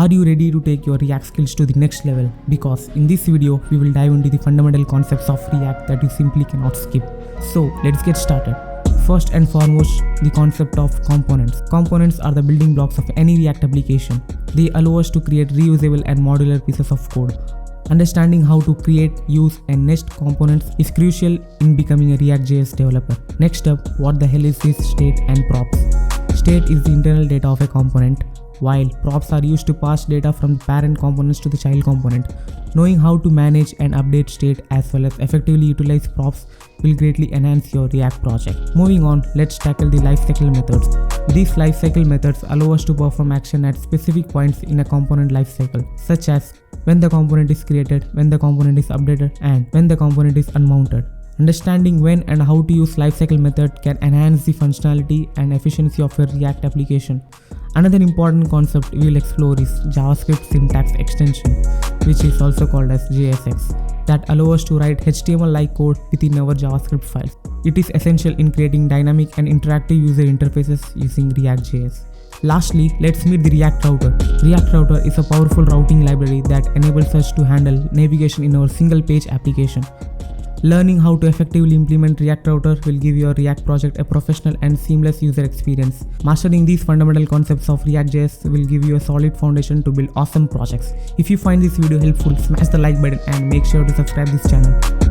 Are you ready to take your React skills to the next level? Because in this video, we will dive into the fundamental concepts of React that you simply cannot skip. So let's get started. First and foremost, the concept of components. Components are the building blocks of any React application. They allow us to create reusable and modular pieces of code. Understanding how to create, use, and nest components is crucial in becoming a React.js developer. Next up, what the hell is this state and props? State is the internal data of a component, while props are used to pass data from the parent components to the child component. Knowing how to manage and update state as well as effectively utilize props will greatly enhance your React project. Moving on, let's tackle the lifecycle methods. These lifecycle methods allow us to perform action at specific points in a component lifecycle, such as when the component is created, when the component is updated, and when the component is unmounted. Understanding when and how to use lifecycle method can enhance the functionality and efficiency of your React application. Another important concept we will explore is JavaScript syntax extension, which is also called as JSX, that allow us to write HTML-like code within our JavaScript files. It is essential in creating dynamic and interactive user interfaces using React.js. Lastly, let's meet the React Router. React Router is a powerful routing library that enables us to handle navigation in our single-page application. Learning how to effectively implement React Router will give your React project a professional and seamless user experience. Mastering these fundamental concepts of React.js will give you a solid foundation to build awesome projects. If you find this video helpful, smash the like button and make sure to subscribe this channel.